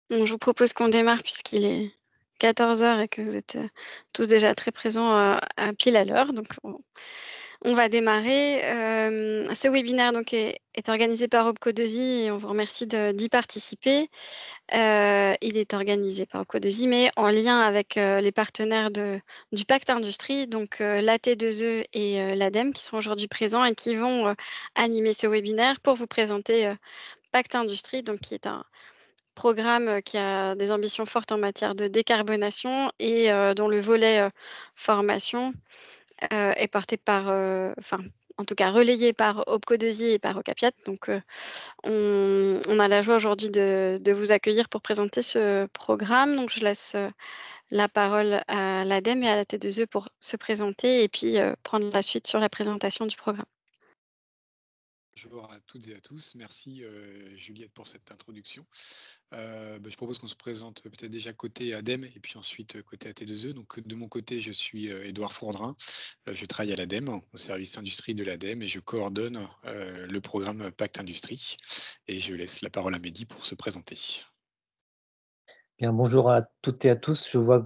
Donc je vous propose qu'on démarre puisqu'il est 14 heures et que vous êtes tous déjà très présents à pile à l'heure. Donc on va démarrer. Ce webinaire donc est organisé par Opco2i et on vous remercie d'y participer. Il est organisé par Opco2i, mais en lien avec les partenaires du Pacte Industrie, donc l'AT2E et l'ADEME, qui sont aujourd'hui présents et qui vont animer ce webinaire pour vous présenter Pacte Industrie, donc qui est un programme qui a des ambitions fortes en matière de décarbonation et dont le volet formation est porté par, enfin, en tout cas relayé par Opco2i et par Ocapiat. Donc, on a la joie aujourd'hui de vous accueillir pour présenter ce programme. Donc, je laisse la parole à l'ADEME et à la T2E pour se présenter et puis prendre la suite sur la présentation du programme. Bonjour à toutes et à tous. Merci Juliette pour cette introduction. Je propose qu'on se présente peut-être déjà côté ADEME et puis ensuite côté AT2E. Donc de mon côté, je suis Édouard Fourdrin. Je travaille à l'ADEME, au service industrie de l'ADEME, et je coordonne le programme Pacte Industrie. Et je laisse la parole à Mehdi pour se présenter. Bien, bonjour à toutes et à tous. Je vois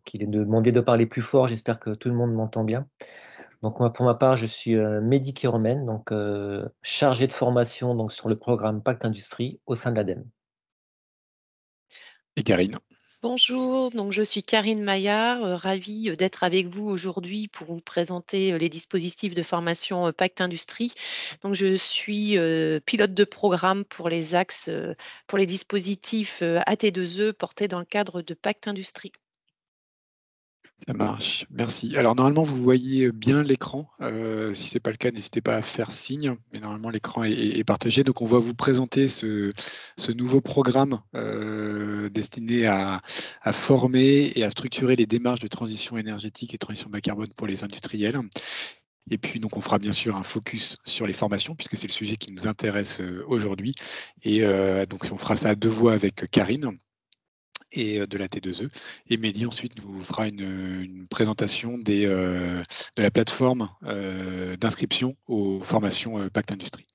qu'il est demandé de parler plus fort. J'espère que tout le monde m'entend bien. Donc, moi, pour ma part, je suis Mehdi Kéromen, donc chargé de formation donc, sur le programme Pacte Industrie au sein de l'ADEME. Et Karine. Bonjour, donc je suis Karine Maillard, ravie d'être avec vous aujourd'hui pour vous présenter les dispositifs de formation Pacte Industrie. Donc je suis pilote de programme pour les axes, pour les dispositifs AT2E portés dans le cadre de Pacte Industrie. Ça marche, merci. Alors normalement, vous voyez bien l'écran. Si ce n'est pas le cas, n'hésitez pas à faire signe. Mais normalement, l'écran est partagé. Donc, on va vous présenter ce nouveau programme destiné à former et à structurer les démarches de transition énergétique et transition bas carbone pour les industriels. Et puis, donc, on fera bien sûr un focus sur les formations, puisque c'est le sujet qui nous intéresse aujourd'hui. Et donc, on fera ça à deux voix avec Karine et de la T2E. Et Mehdi ensuite nous fera une présentation de la plateforme d'inscription aux formations Pacte Industrie.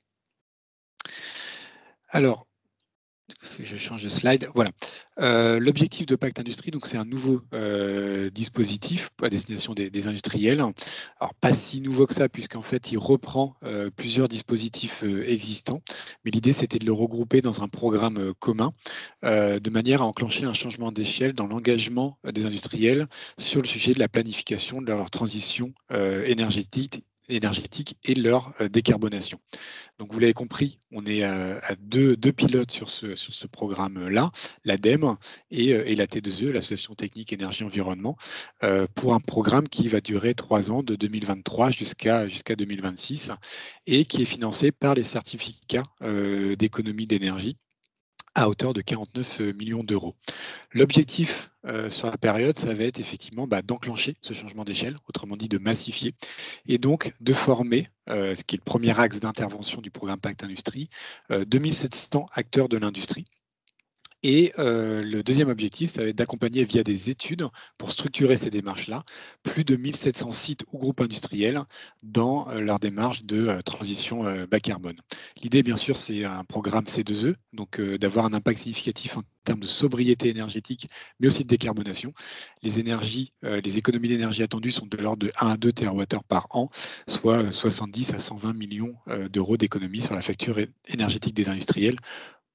Alors, je change de slide. Voilà. L'objectif de Pacte Industrie, donc c'est un nouveau dispositif à destination des industriels. Alors pas si nouveau que ça, puisqu'en fait il reprend plusieurs dispositifs existants, mais l'idée c'était de le regrouper dans un programme commun, de manière à enclencher un changement d'échelle dans l'engagement des industriels sur le sujet de la planification de leur transition énergétique et leur décarbonation. Donc vous l'avez compris, on est à deux pilotes sur ce programme-là, l'ADEME et la T2E, l'Association technique énergie-environnement, pour un programme qui va durer 3 ans, de 2023 jusqu'à 2026, et qui est financé par les certificats d'économie d'énergie à hauteur de 49 millions d'euros. L'objectif sur la période, ça va être effectivement d'enclencher ce changement d'échelle, autrement dit de massifier, et donc de former, ce qui est le premier axe d'intervention du programme Pacte Industrie, 2700 acteurs de l'industrie. Et le deuxième objectif, ça va être d'accompagner via des études pour structurer ces démarches-là, plus de 1700 sites ou groupes industriels dans leur démarche de transition bas carbone. L'idée, bien sûr, c'est un programme C2E, donc d'avoir un impact significatif en termes de sobriété énergétique, mais aussi de décarbonation. Les économies d'énergie attendues sont de l'ordre de 1 à 2 TWh par an, soit 70 à 120 millions d'euros d'économies sur la facture énergétique des industriels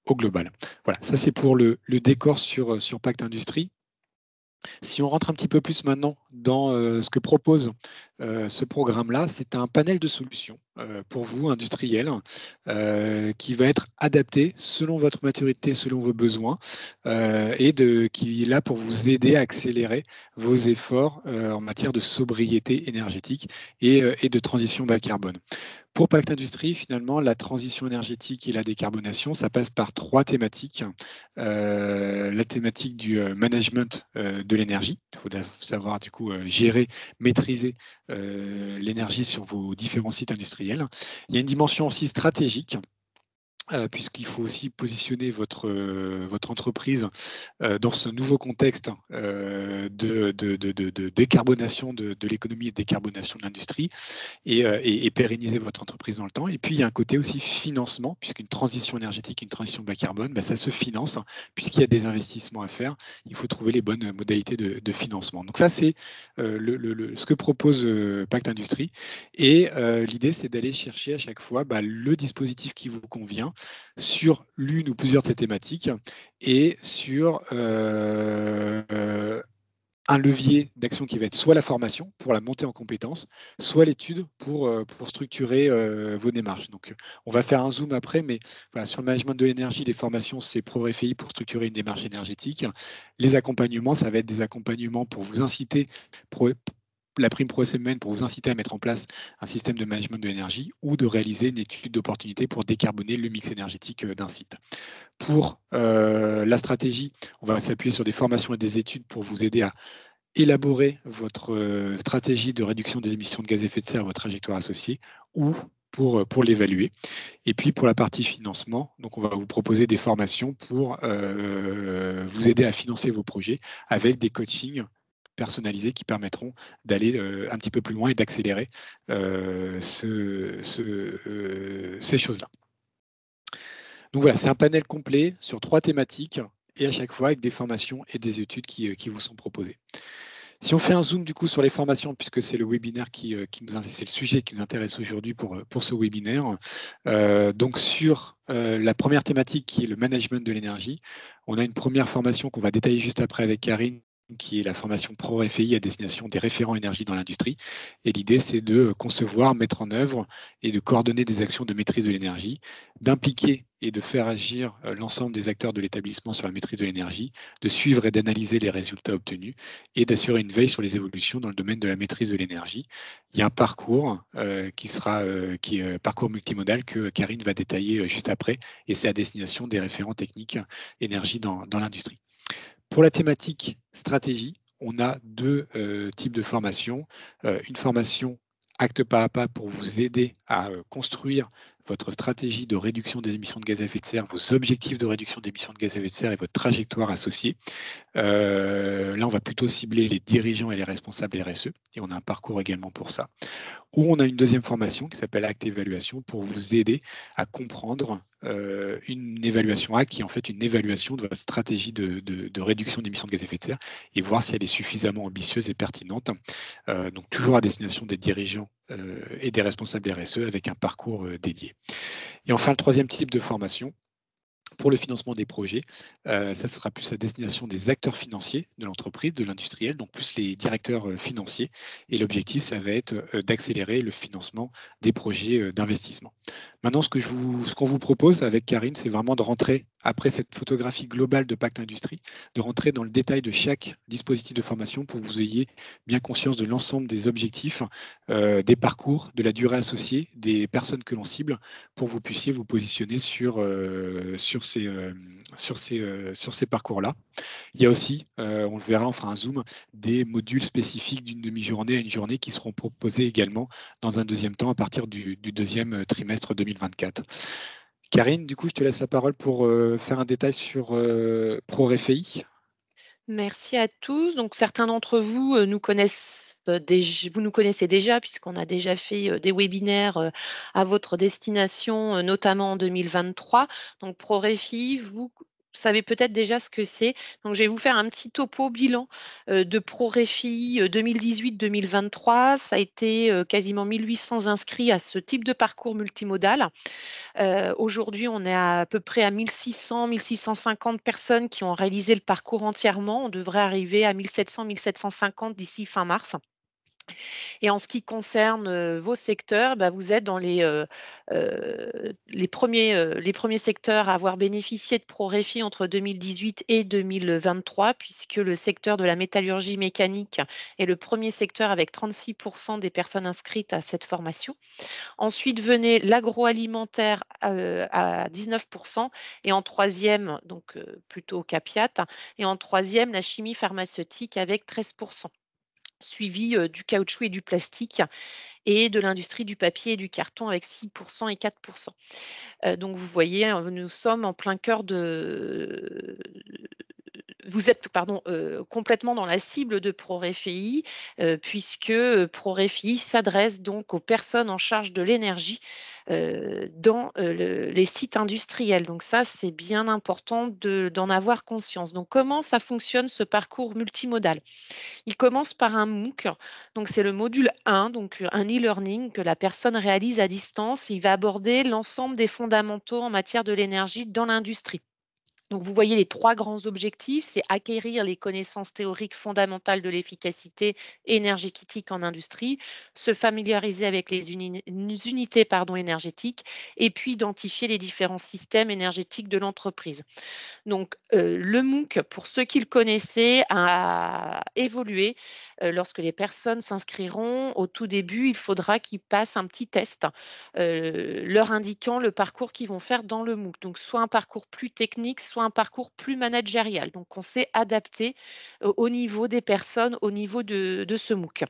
au global. Voilà, ça c'est pour le décor sur Pacte Industrie. Si on rentre un petit peu plus maintenant dans ce que propose ce programme-là, c'est un panel de solutions pour vous, industriels, qui va être adapté selon votre maturité, selon vos besoins, qui est là pour vous aider à accélérer vos efforts en matière de sobriété énergétique et de transition bas carbone. Pour Pacte Industrie, finalement, la transition énergétique et la décarbonation, ça passe par 3 thématiques. La thématique du management de l'énergie. Il faut savoir du coup gérer, maîtriser l'énergie sur vos différents sites industriels. Il y a une dimension aussi stratégique puisqu'il faut aussi positionner votre entreprise dans ce nouveau contexte de décarbonation de l'économie et de décarbonation de l'industrie et pérenniser votre entreprise dans le temps. Et puis, il y a un côté aussi financement, puisqu'une transition énergétique, une transition bas carbone, ça se finance, puisqu'il y a des investissements à faire. Il faut trouver les bonnes modalités de financement. Donc ça, c'est ce que propose Pacte Industrie. Et l'idée, c'est d'aller chercher à chaque fois le dispositif qui vous convient sur l'une ou plusieurs de ces thématiques et sur un levier d'action qui va être soit la formation pour la montée en compétences, soit l'étude pour structurer vos démarches. Donc, on va faire un zoom après, mais voilà, sur le management de l'énergie, les formations, c'est ProRéFI pour structurer une démarche énergétique. Les accompagnements, ça va être des accompagnements pour vous inciter, la prime ProSMN pour vous inciter à mettre en place un système de management de l'énergie ou de réaliser une étude d'opportunité pour décarboner le mix énergétique d'un site. Pour la stratégie, on va s'appuyer sur des formations et des études pour vous aider à élaborer votre stratégie de réduction des émissions de gaz à effet de serre et votre trajectoire associée ou pour l'évaluer. Et puis pour la partie financement, donc on va vous proposer des formations pour vous aider à financer vos projets avec des coachings personnalisés qui permettront d'aller un petit peu plus loin et d'accélérer ces choses-là. Donc voilà, c'est un panel complet sur 3 thématiques et à chaque fois avec des formations et des études qui vous sont proposées. Si on fait un zoom du coup sur les formations, puisque c'est le webinaire c'est le sujet qui nous intéresse aujourd'hui pour ce webinaire, donc sur la première thématique qui est le management de l'énergie, on a une première formation qu'on va détailler juste après avec Karine, qui est la formation ProRéFI à destination des référents énergie dans l'industrie. Et l'idée, c'est de concevoir, mettre en œuvre et de coordonner des actions de maîtrise de l'énergie, d'impliquer et de faire agir l'ensemble des acteurs de l'établissement sur la maîtrise de l'énergie, de suivre et d'analyser les résultats obtenus et d'assurer une veille sur les évolutions dans le domaine de la maîtrise de l'énergie. Il y a un parcours qui est parcours multimodal que Karine va détailler juste après, et c'est à destination des référents techniques énergie dans l'industrie. Pour la thématique stratégie, on a 2 types de formations. Une formation acte pas à pas pour vous aider à construire votre stratégie de réduction des émissions de gaz à effet de serre, vos objectifs de réduction d'émissions de gaz à effet de serre et votre trajectoire associée. Là, on va plutôt cibler les dirigeants et les responsables RSE, et on a un parcours également pour ça. Ou on a une deuxième formation qui s'appelle Acte Évaluation pour vous aider à comprendre une évaluation acte qui est en fait une évaluation de votre stratégie de réduction d'émissions de gaz à effet de serre et voir si elle est suffisamment ambitieuse et pertinente. Donc toujours à destination des dirigeants et des responsables RSE avec un parcours dédié. Et enfin, le troisième type de formation, pour le financement des projets, ça sera plus à destination des acteurs financiers de l'entreprise, de l'industriel, donc plus les directeurs financiers. Et l'objectif, ça va être d'accélérer le financement des projets d'investissement. Maintenant, ce qu'on vous propose avec Karine, c'est vraiment de rentrer, après cette photographie globale de Pacte Industrie, de rentrer dans le détail de chaque dispositif de formation pour que vous ayez bien conscience de l'ensemble des objectifs, des parcours, de la durée associée, des personnes que l'on cible, pour que vous puissiez vous positionner sur ces parcours-là. Il y a aussi, on le verra, on fera un zoom, des modules spécifiques d'une demi-journée à une journée qui seront proposés également dans un deuxième temps à partir du deuxième trimestre 2024. Karine, du coup, je te laisse la parole pour faire un détail sur ProRéFI. Merci à tous. Donc, certains d'entre vous nous connaissent vous nous connaissez déjà puisqu'on a déjà fait des webinaires à votre destination, notamment en 2023. Donc, ProRéFI, vous savez peut-être déjà ce que c'est. Donc, je vais vous faire un petit topo bilan de ProRéFI 2018-2023. Ça a été quasiment 1800 inscrits à ce type de parcours multimodal. Aujourd'hui, on est à peu près à 1600, 1650 personnes qui ont réalisé le parcours entièrement. On devrait arriver à 1700, 1750 d'ici fin mars. Et en ce qui concerne vos secteurs, vous êtes dans les premiers secteurs à avoir bénéficié de ProRéFI entre 2018 et 2023, puisque le secteur de la métallurgie mécanique est le premier secteur avec 36% des personnes inscrites à cette formation. Ensuite venait l'agroalimentaire à 19% et en troisième, donc plutôt Capiat, et en troisième, la chimie pharmaceutique avec 13%. suivi du caoutchouc et du plastique, et de l'industrie du papier et du carton avec 6% et 4%. Donc vous voyez, nous sommes en plein cœur de vous êtes complètement dans la cible de ProRéféi, puisque ProRéféi s'adresse donc aux personnes en charge de l'énergie dans les sites industriels. Donc ça, c'est bien important d'en avoir conscience. Donc comment ça fonctionne ce parcours multimodal? Il commence par un MOOC, donc c'est le module 1, donc un e-learning que la personne réalise à distance. Il va aborder l'ensemble des fondamentaux en matière de l'énergie dans l'industrie. Donc, vous voyez les 3 grands objectifs, c'est acquérir les connaissances théoriques fondamentales de l'efficacité énergétique en industrie, se familiariser avec les unités énergétiques et puis identifier les différents systèmes énergétiques de l'entreprise. Donc, le MOOC, pour ceux qui le connaissaient, a évolué. Lorsque les personnes s'inscriront, au tout début, il faudra qu'ils passent un petit test, leur indiquant le parcours qu'ils vont faire dans le MOOC. Donc, soit un parcours plus technique, soit un parcours plus managérial. Donc, on s'est adapté au niveau des personnes, au niveau de ce MOOC.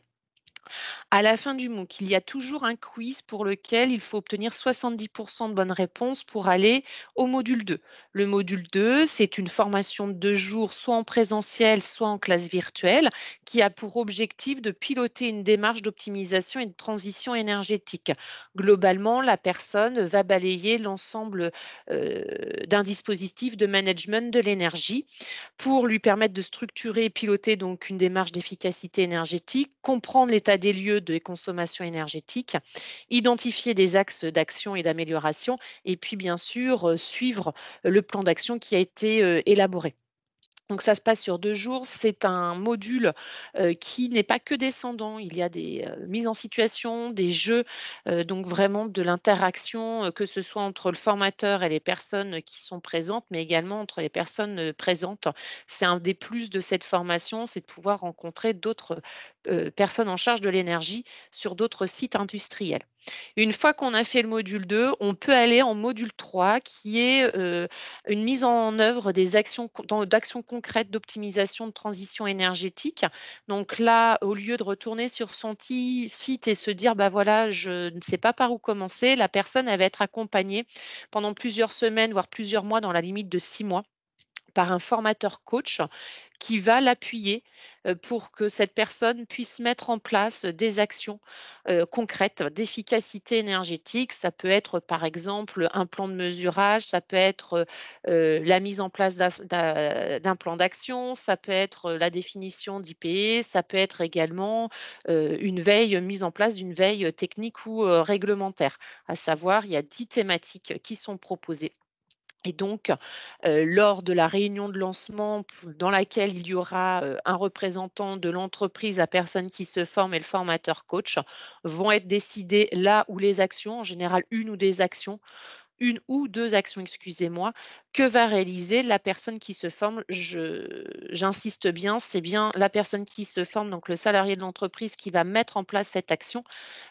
À la fin du MOOC, il y a toujours un quiz pour lequel il faut obtenir 70% de bonnes réponses pour aller au module 2. Le module 2, c'est une formation de 2 jours, soit en présentiel, soit en classe virtuelle, qui a pour objectif de piloter une démarche d'optimisation et de transition énergétique. Globalement, la personne va balayer l'ensemble d'un dispositif de management de l'énergie pour lui permettre de structurer et piloter donc une démarche d'efficacité énergétique, comprendre l'état des lieux de consommation énergétique, identifier des axes d'action et d'amélioration, et puis bien sûr suivre le plan d'action qui a été élaboré. Donc ça se passe sur 2 jours. C'est un module qui n'est pas que descendant. Il y a des mises en situation, des jeux, donc vraiment de l'interaction, que ce soit entre le formateur et les personnes qui sont présentes, mais également entre les personnes présentes. C'est un des plus de cette formation, c'est de pouvoir rencontrer d'autres personnes en charge de l'énergie sur d'autres sites industriels. Une fois qu'on a fait le module 2, on peut aller en module 3 qui est une mise en œuvre des d'actions concrètes d'optimisation de transition énergétique. Donc là, au lieu de retourner sur son site et se dire, bah voilà, je ne sais pas par où commencer, la personne elle va être accompagnée pendant plusieurs semaines, voire plusieurs mois, dans la limite de 6 mois, par un formateur coach qui va l'appuyer pour que cette personne puisse mettre en place des actions concrètes d'efficacité énergétique. Ça peut être par exemple un plan de mesurage, ça peut être la mise en place d'un plan d'action, ça peut être la définition d'IPE, ça peut être également mise en place d'une veille technique ou réglementaire. À savoir, il y a 10 thématiques qui sont proposées. Et donc, lors de la réunion de lancement dans laquelle il y aura un représentant de l'entreprise, la personne qui se forme et le formateur coach, vont être décidées là où les actions, en général une ou des actions, une ou 2 actions, excusez-moi, que va réaliser la personne qui se forme. J'insiste bien, c'est bien la personne qui se forme, donc le salarié de l'entreprise qui va mettre en place cette action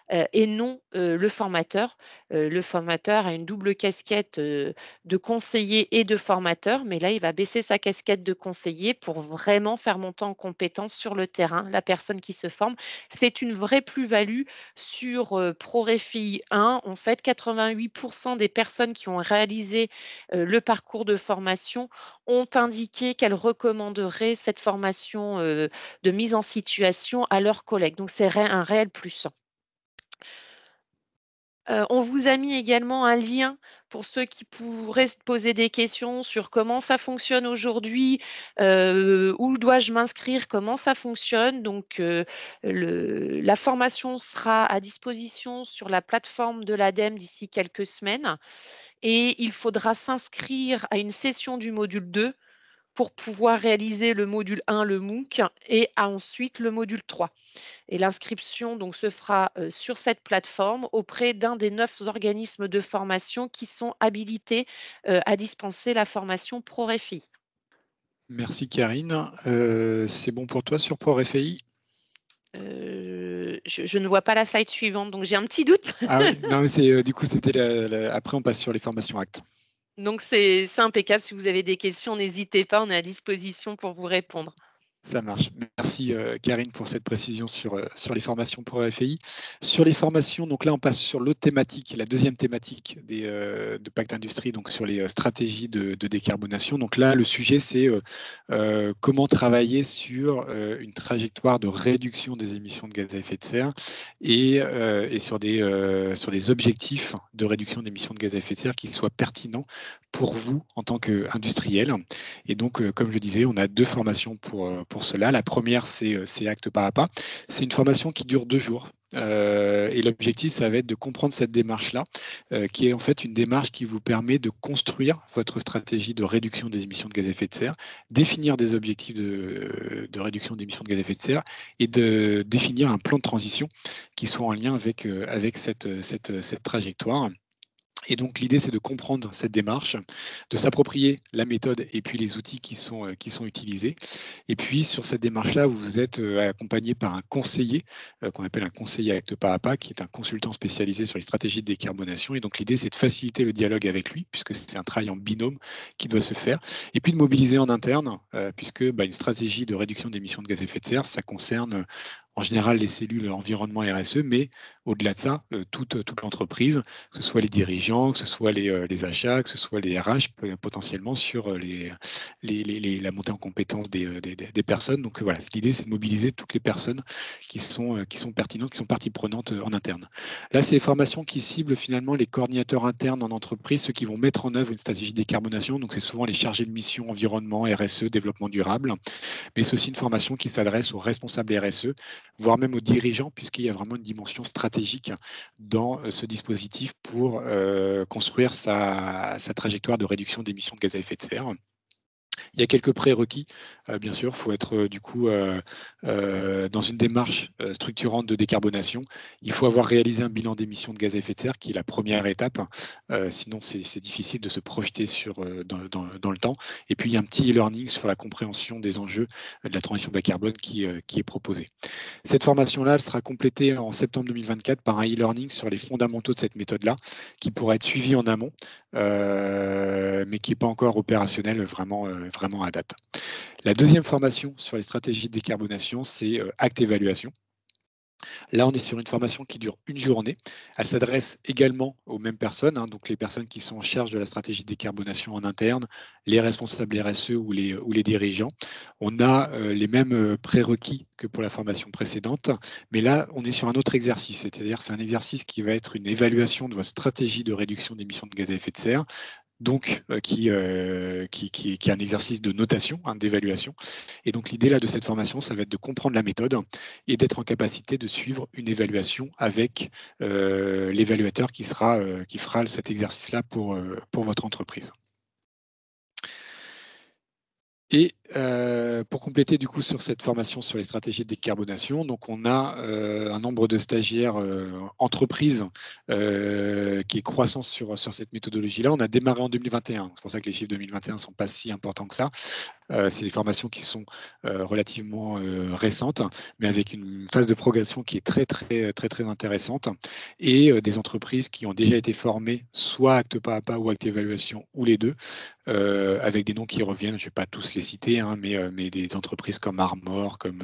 et non le formateur. Le formateur a une double casquette de conseiller et de formateur, mais là, il va baisser sa casquette de conseiller pour vraiment faire monter en compétence sur le terrain la personne qui se forme. C'est une vraie plus-value sur ProRéféi 1. En fait, 88% des personnes qui ont réalisé le parcours de formation ont indiqué qu'elles recommanderaient cette formation de mise en situation à leurs collègues. Donc, c'est un réel plus. On vous a mis également un lien pour ceux qui pourraient se poser des questions sur comment ça fonctionne aujourd'hui, où dois-je m'inscrire, comment ça fonctionne. Donc, la formation sera à disposition sur la plateforme de l'ADEME d'ici quelques semaines et il faudra s'inscrire à une session du module 2 pour pouvoir réaliser le module 1, le MOOC, et ensuite le module 3. Et l'inscription donc se fera sur cette plateforme auprès d'un des 9 organismes de formation qui sont habilités à dispenser la formation ProRéféi. Merci Karine. C'est bon pour toi sur ProRéféi? Je ne vois pas la slide suivante, donc j'ai un petit doute. Ah oui, non, mais c'est du coup c'était après on passe sur les formations actes. Donc c'est impeccable. Si vous avez des questions, n'hésitez pas, on est à disposition pour vous répondre. Ça marche. Merci Karine pour cette précision sur les formations pour FEI. Sur les formations, donc là on passe sur l'autre thématique, la deuxième thématique de Pacte Industrie, donc sur les stratégies de décarbonation. Donc là le sujet c'est comment travailler sur une trajectoire de réduction des émissions de gaz à effet de serre et sur des objectifs de réduction d'émissions de gaz à effet de serre qui soient pertinents pour vous en tant qu'industriel. Et donc, comme je disais, on a 2 formations pour cela. La première, c'est acte pas à pas. C'est une formation qui dure 2 jours. Et l'objectif, ça va être de comprendre cette démarche-là, qui est en fait une démarche qui vous permet de construire votre stratégie de réduction des émissions de gaz à effet de serre, définir des objectifs de réduction d'émissions de gaz à effet de serre et de définir un plan de transition qui soit en lien avec cette trajectoire. Et donc l'idée, c'est de comprendre cette démarche, de s'approprier la méthode et puis les outils qui sont utilisés. Et puis sur cette démarche-là, vous êtes accompagné par un conseiller, qu'on appelle un conseiller acte pas à pas, qui est un consultant spécialisé sur les stratégies de décarbonation. Et donc l'idée, c'est de faciliter le dialogue avec lui, puisque c'est un travail en binôme qui doit se faire. Et puis de mobiliser en interne, puisque une stratégie de réduction d'émissions de gaz à effet de serre, ça concerne en général les cellules environnement RSE, mais au-delà de ça, toute l'entreprise, que ce soit les dirigeants, que ce soit les achats, que ce soit les RH, potentiellement sur la montée en compétences des personnes. Donc voilà, l'idée, c'est de mobiliser toutes les personnes qui sont pertinentes, qui sont partie prenante en interne. Là, c'est des formations qui ciblent finalement les coordinateurs internes en entreprise, ceux qui vont mettre en œuvre une stratégie de décarbonation. Donc c'est souvent les chargés de mission environnement, RSE, développement durable. Mais c'est aussi une formation qui s'adresse aux responsables RSE, voire même aux dirigeants, puisqu'il y a vraiment une dimension stratégique dans ce dispositif pour construire sa trajectoire de réduction d'émissions de gaz à effet de serre. Il y a quelques prérequis, bien sûr. Il faut être du coup dans une démarche structurante de décarbonation. Il faut avoir réalisé un bilan d'émissions de gaz à effet de serre, qui est la première étape. Sinon, c'est difficile de se projeter dans le temps. Et puis, il y a un petit e-learning sur la compréhension des enjeux de la transition bas carbone qui est proposé. Cette formation-là, elle sera complétée en septembre 2024 par un e-learning sur les fondamentaux de cette méthode-là, qui pourra être suivi en amont, mais qui n'est pas encore opérationnel vraiment à date. La deuxième formation sur les stratégies de décarbonation, c'est acte évaluation. Là, on est sur une formation qui dure 1 journée. Elle s'adresse également aux mêmes personnes, donc les personnes qui sont en charge de la stratégie de décarbonation en interne, les responsables RSE ou les dirigeants. On a les mêmes prérequis que pour la formation précédente, mais là, on est sur un autre exercice, c'est-à-dire c'est un exercice qui va être une évaluation de votre stratégie de réduction d'émissions de gaz à effet de serre, donc qui est un exercice de notation, d'évaluation. Et donc l'idée là de cette formation, ça va être de comprendre la méthode et d'être en capacité de suivre une évaluation avec l'évaluateur qui fera cet exercice-là pour votre entreprise. Et pour compléter du coup sur cette formation sur les stratégies de décarbonation, donc on a un nombre de stagiaires entreprises qui est croissant sur cette méthodologie-là. On a démarré en 2021, c'est pour ça que les chiffres 2021 ne sont pas si importants que ça. C'est des formations qui sont relativement récentes, mais avec une phase de progression qui est très intéressante, et des entreprises qui ont déjà été formées, soit acte pas à pas ou acte évaluation, ou les deux, avec des noms qui reviennent. Je ne vais pas tous les citer, mais des entreprises comme Armor, comme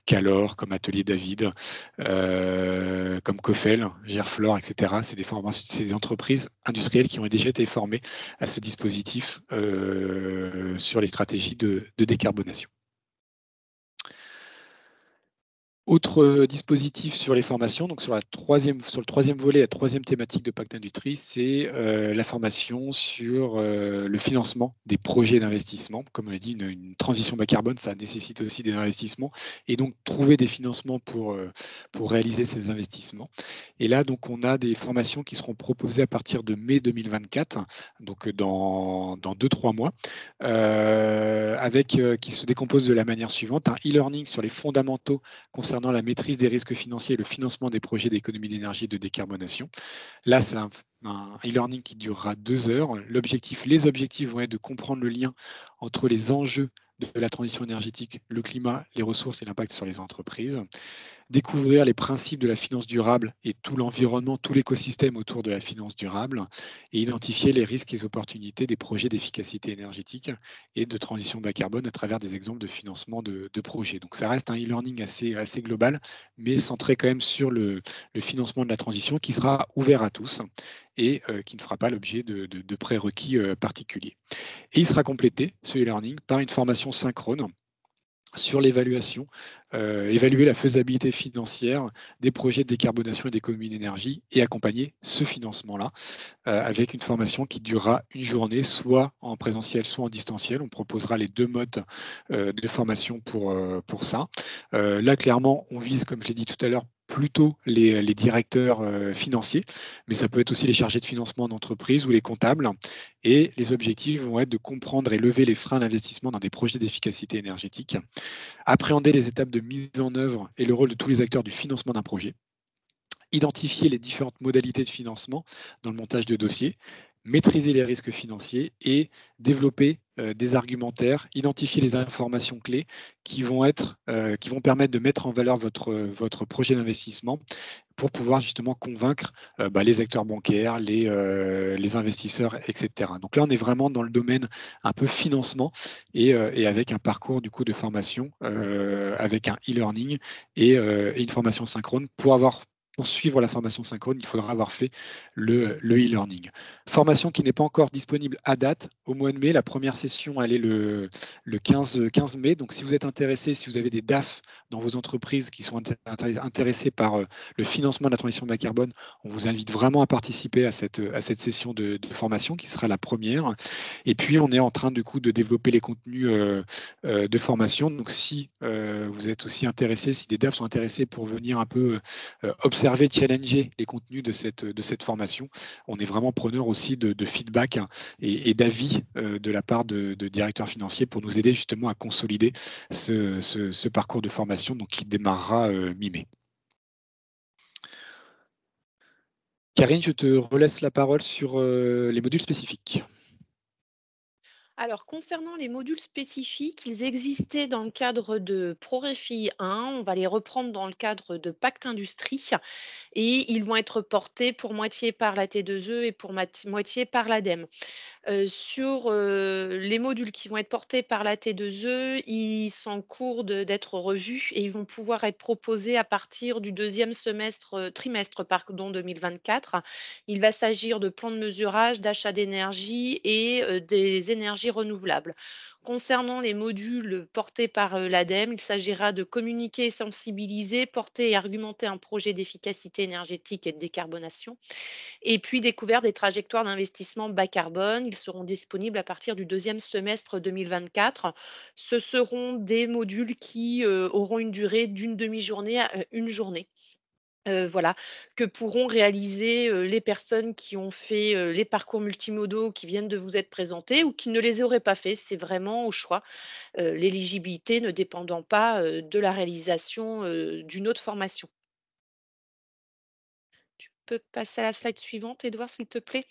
Calor, comme Atelier David, comme Cofel, Gerflor, etc. C'est des entreprises industrielles qui ont déjà été formées à ce dispositif sur les stratégies de décarbonation. Autre dispositif sur les formations, donc sur le troisième volet, la troisième thématique de Pacte Industrie, c'est la formation sur le financement des projets d'investissement. Comme on l'a dit, une transition bas carbone, ça nécessite aussi des investissements, et donc trouver des financements pour réaliser ces investissements. Et là, donc, on a des formations qui seront proposées à partir de mai 2024, donc dans 2-3 mois, qui se décomposent de la manière suivante: un e-learning sur les fondamentaux concernant la maîtrise des risques financiers et le financement des projets d'économie d'énergie et de décarbonation. Là, c'est un e-learning qui durera 2 heures. Les objectifs vont être de comprendre le lien entre les enjeux de la transition énergétique, le climat, les ressources et l'impact sur les entreprises. Découvrir les principes de la finance durable et tout l'environnement, tout l'écosystème autour de la finance durable, et identifier les risques et les opportunités des projets d'efficacité énergétique et de transition bas carbone à travers des exemples de financement de projets. Donc ça reste un e-learning assez global, mais centré quand même sur le financement de la transition qui sera ouvert à tous et qui ne fera pas l'objet de prérequis particuliers. Et il sera complété, ce e-learning, par une formation synchrone sur l'évaluation, évaluer la faisabilité financière des projets de décarbonation et d'économie d'énergie et accompagner ce financement-là avec une formation qui durera une journée, soit en présentiel, soit en distanciel. On proposera les 2 modes de formation pour ça. Là, clairement, on vise, comme je l'ai dit tout à l'heure, plutôt les directeurs financiers, mais ça peut être aussi les chargés de financement d'entreprise ou les comptables. Et les objectifs vont être de comprendre et lever les freins d'investissement dans des projets d'efficacité énergétique, appréhender les étapes de mise en œuvre et le rôle de tous les acteurs du financement d'un projet, identifier les différentes modalités de financement dans le montage de dossiers, maîtriser les risques financiers et développer des argumentaires, identifier les informations clés qui vont permettre de mettre en valeur votre projet d'investissement pour pouvoir justement convaincre les acteurs bancaires, les investisseurs, etc. Donc là, on est vraiment dans le domaine un peu financement et avec un parcours du coup de formation avec un e-learning et une formation synchrone. Pour suivre la formation synchrone, il faudra avoir fait le e-learning. Formation qui n'est pas encore disponible à date. Au mois de mai, la première session, elle est le 15 mai. Donc, si vous êtes intéressé, si vous avez des DAF dans vos entreprises qui sont intéressés par le financement de la transition bas carbone, on vous invite vraiment à participer à cette session de formation qui sera la première. Et puis, on est en train du coup de développer les contenus de formation. Donc, si vous êtes aussi intéressé, si des DAF sont intéressés pour venir un peu observer, challenger les contenus de cette formation, on est vraiment preneur aussi de feedback et d'avis de la part de directeurs financiers pour nous aider justement à consolider ce parcours de formation donc, qui démarrera mi-mai. Karine, je te relaisse la parole sur les modules spécifiques. Alors, concernant les modules spécifiques, ils existaient dans le cadre de ProRefi 1. On va les reprendre dans le cadre de Pacte Industrie et ils vont être portés pour moitié par la T2E et pour moitié par l'ADEME. Sur les modules qui vont être portés par la T2E, ils sont en cours d'être revus et ils vont pouvoir être proposés à partir du deuxième trimestre pardon, 2024. Il va s'agir de plans de mesurage, d'achat d'énergie et des énergies renouvelables. Concernant les modules portés par l'ADEME, il s'agira de communiquer, sensibiliser, porter et argumenter un projet d'efficacité énergétique et de décarbonation et puis découvert des trajectoires d'investissement bas carbone. Ils seront disponibles à partir du deuxième semestre 2024. Ce seront des modules qui auront une durée d'une demi-journée à une journée. Voilà, que pourront réaliser les personnes qui ont fait les parcours multimodaux qui viennent de vous être présentés ou qui ne les auraient pas fait. C'est vraiment au choix, l'éligibilité ne dépendant pas de la réalisation d'une autre formation. Tu peux passer à la slide suivante, Edouard, s'il te plaît.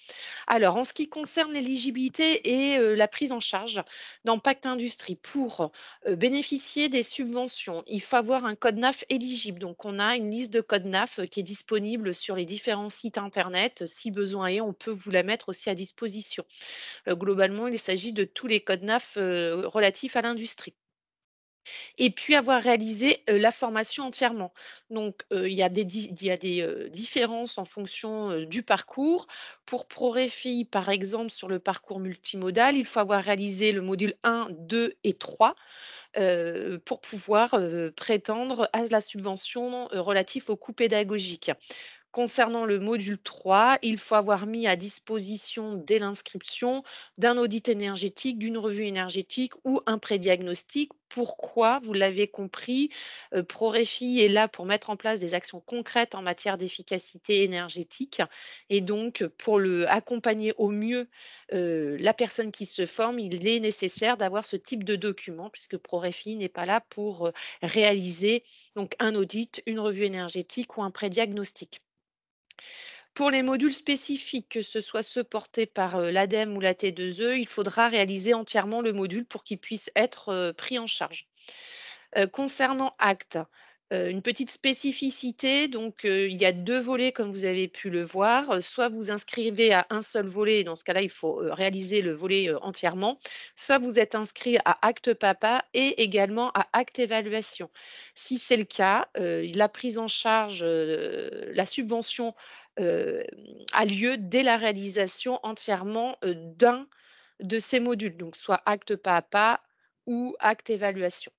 Alors, en ce qui concerne l'éligibilité et la prise en charge dans Pacte Industrie, pour bénéficier des subventions, il faut avoir un code NAF éligible. Donc, on a une liste de codes NAF qui est disponible sur les différents sites internet. Si besoin est, on peut vous la mettre aussi à disposition. Globalement, il s'agit de tous les codes NAF relatifs à l'industrie et puis avoir réalisé la formation entièrement. Donc, il y a des différences en fonction du parcours. Pour ProRefi, par exemple, sur le parcours multimodal, il faut avoir réalisé le module 1, 2 et 3 pour pouvoir prétendre à la subvention relative aux coûts pédagogiques. Concernant le module 3, il faut avoir mis à disposition dès l'inscription d'un audit énergétique, d'une revue énergétique ou un prédiagnostic. Pourquoi? Vous l'avez compris, ProRefi est là pour mettre en place des actions concrètes en matière d'efficacité énergétique et donc pour accompagner au mieux la personne qui se forme, il est nécessaire d'avoir ce type de document puisque ProRefi n'est pas là pour réaliser donc un audit, une revue énergétique ou un prédiagnostic. Pour les modules spécifiques, que ce soit ceux portés par l'ADEME ou la T2E, il faudra réaliser entièrement le module pour qu'il puisse être pris en charge. Concernant Acte, une petite spécificité, donc il y a 2 volets comme vous avez pu le voir, soit vous inscrivez à un seul volet, dans ce cas-là, il faut, réaliser le volet, entièrement, soit vous êtes inscrit à Acte Papa et également à Acte Évaluation. Si c'est le cas, la prise en charge, la subvention, heu, a lieu dès la réalisation entièrement, d'un de ces modules, donc soit Acte Papa ou Acte Évaluation.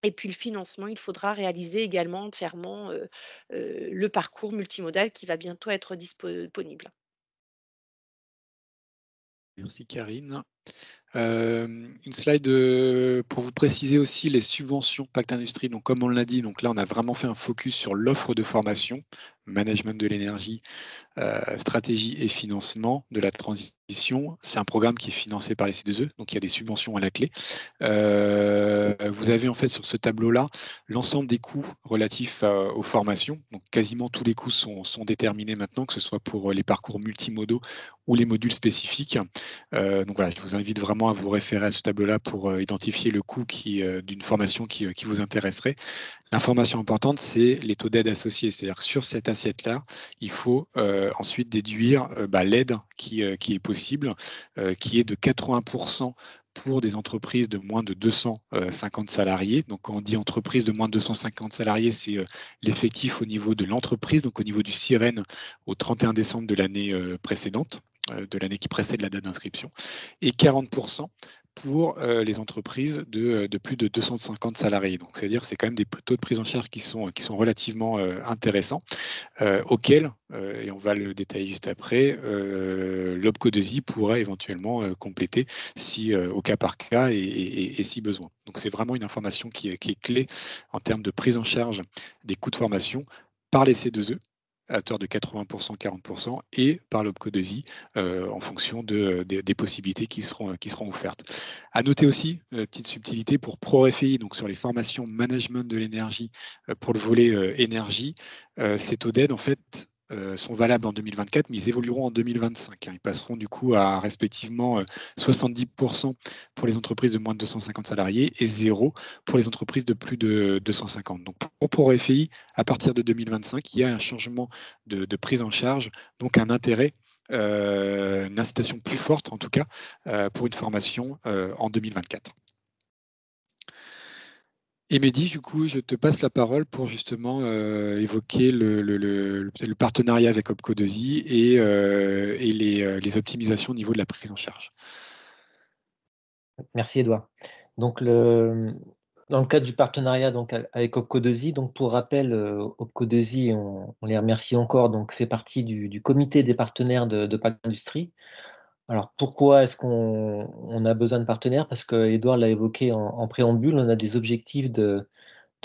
Et puis le financement, il faudra réaliser également entièrement, le parcours multimodal qui va bientôt être disponible. Merci Karine. Une slide pour vous préciser aussi les subventions Pacte Industrie. Donc, comme on l'a dit, donc là, on a vraiment fait un focus sur l'offre de formation, management de l'énergie, stratégie et financement de la transition. C'est un programme qui est financé par les C2E, donc il y a des subventions à la clé. Vous avez en fait sur ce tableau-là l'ensemble des coûts relatifs aux formations. Donc quasiment tous les coûts sont déterminés maintenant, que ce soit pour les parcours multimodaux ou les modules spécifiques. Donc voilà, je vous invite vraiment à vous référer à ce tableau-là pour identifier le coût d'une formation qui vous intéresserait. L'information importante, c'est les taux d'aide associés. C'est-à-dire que sur cette assiette-là, il faut ensuite déduire l'aide qui est possible, qui est de 80% pour des entreprises de moins de 250 salariés. Donc, quand on dit entreprise de moins de 250 salariés, c'est l'effectif au niveau de l'entreprise, donc au niveau du SIREN au 31 décembre de l'année précédente, de l'année qui précède la date d'inscription, et 40% pour les entreprises de plus de 250 salariés. Donc, c'est-à-dire que c'est quand même des taux de prise en charge qui sont relativement intéressants, auxquels, et on va le détailler juste après, l'OPCO2I pourrait éventuellement compléter au cas par cas et si besoin. Donc, c'est vraiment une information qui est clé en termes de prise en charge des coûts de formation par les C2E, à hauteur de 80%, 40%, et par l'OPCO2I en fonction des possibilités qui seront offertes. À noter aussi, petite subtilité pour ProRFI, donc sur les formations management de l'énergie, pour le volet énergie, ces taux d'aide en fait sont valables en 2024, mais ils évolueront en 2025. Ils passeront du coup à respectivement 70% pour les entreprises de moins de 250 salariés et 0 pour les entreprises de plus de 250. Donc pour ProRFI, à partir de 2025, il y a un changement de prise en charge, donc un intérêt, une incitation plus forte en tout cas pour une formation en 2024. Et Mehdi, du coup, je te passe la parole pour justement évoquer le partenariat avec OPCO2I et les optimisations au niveau de la prise en charge. Merci Edouard. Donc dans le cadre du partenariat donc, avec OPCO2I, donc pour rappel, OPCO2I, on les remercie encore, donc fait partie du comité des partenaires de Pacte Industrie. Alors pourquoi est-ce qu'on a besoin de partenaires? Parce que Edouard l'a évoqué en préambule, on a des objectifs de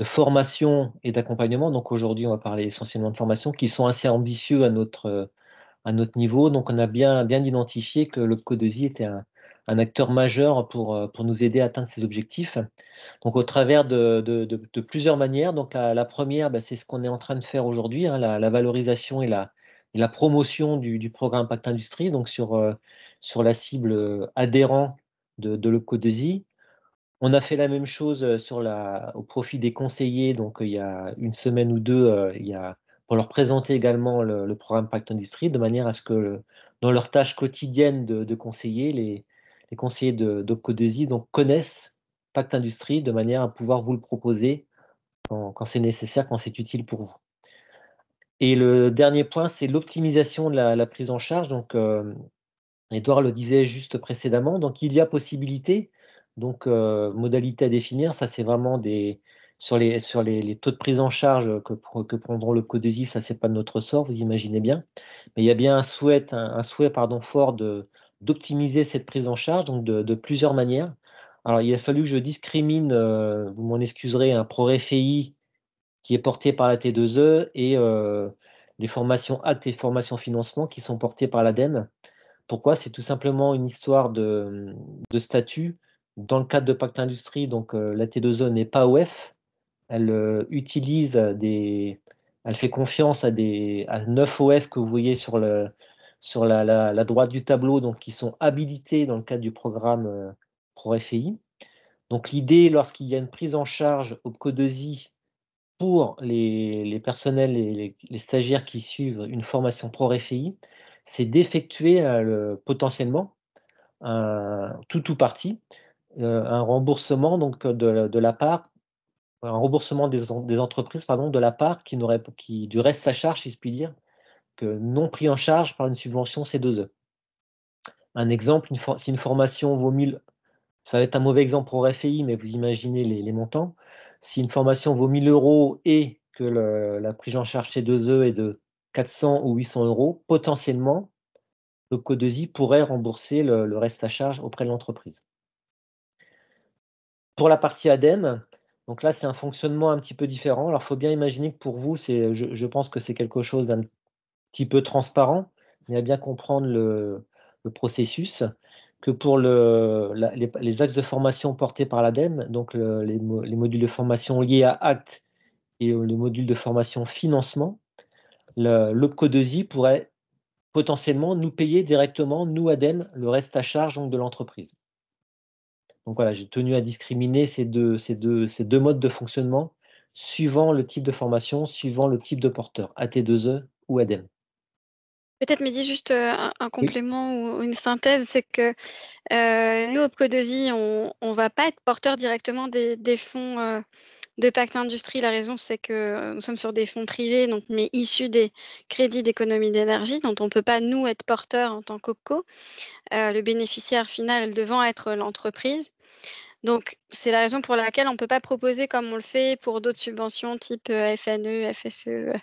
formation et d'accompagnement. Donc aujourd'hui, on va parler essentiellement de formation qui sont assez ambitieux à notre niveau. Donc on a bien identifié que l'OPCO2I était un acteur majeur pour nous aider à atteindre ces objectifs. Donc au travers de plusieurs manières. Donc la première, c'est ce qu'on est en train de faire aujourd'hui, hein, la valorisation et la promotion du programme Pacte Industrie, donc sur la cible adhérent de l'OPCO2I. On a fait la même chose au profit des conseillers, donc il y a une semaine ou deux, pour leur présenter également le programme Pacte Industrie, de manière à ce que dans leurs tâches quotidiennes de conseiller, les conseillers d'OPCO2I donc connaissent Pacte Industrie de manière à pouvoir vous le proposer quand c'est nécessaire, quand c'est utile pour vous. Et le dernier point, c'est l'optimisation de la prise en charge. Donc, Edouard le disait juste précédemment, donc il y a possibilité, donc modalité à définir, ça c'est vraiment sur les taux de prise en charge que prendront le CODESI, ça c'est pas de notre sort, vous imaginez bien, mais il y a bien un souhait fort d'optimiser cette prise en charge, donc de plusieurs manières. Alors il a fallu que je discrimine, vous m'en excuserez, un ProRFI qui est porté par la T2E et les formations actes et formations financement qui sont portées par l'ADEME. Pourquoi? C'est tout simplement une histoire de statut. Dans le cadre de Pacte Industrie, donc la T2E n'est pas OF, elle utilise des Elle fait confiance à 9 OF que vous voyez sur la droite du tableau, donc qui sont habilités dans le cadre du programme ProRFI. Donc l'idée, lorsqu'il y a une prise en charge OPCO2I pour les personnels et les stagiaires qui suivent une formation ProRFI, c'est d'effectuer potentiellement tout ou partie un remboursement donc de la part un remboursement des entreprises pardon, de la part du reste à charge, si je puis dire, que non pris en charge par une subvention C2E. Un exemple, si une formation vaut 1000, ça va être un mauvais exemple pour RFI, mais vous imaginez les montants. Si une formation vaut 1000 € et que la prise en charge C2E est de 400 ou 800 €, potentiellement, le CO2I pourrait rembourser le reste à charge auprès de l'entreprise. Pour la partie ADEME, donc là, c'est un fonctionnement un petit peu différent. Alors, il faut bien imaginer que pour vous, je pense que c'est quelque chose d'un petit peu transparent, mais à bien comprendre le processus, que pour les axes de formation portés par l'ADEME, donc les modules de formation liés à actes et les modules de formation financement, l'OPCO2I pourrait potentiellement nous payer directement, nous ADEME, le reste à charge donc, de l'entreprise. Donc voilà, j'ai tenu à discriminer ces deux modes de fonctionnement suivant le type de formation, suivant le type de porteur, AT2E ou ADEME. Peut-être, Mehdi, juste un Oui. complément ou une synthèse, c'est que nous, OPCO2I, on ne va pas être porteur directement des fonds de Pacte Industrie. La raison, c'est que nous sommes sur des fonds privés, donc, mais issus des crédits d'économie d'énergie, dont on ne peut pas, nous, être porteur en tant qu'OPCO, le bénéficiaire final devant être l'entreprise. Donc, c'est la raison pour laquelle on ne peut pas proposer comme on le fait pour d'autres subventions type FNE, FSE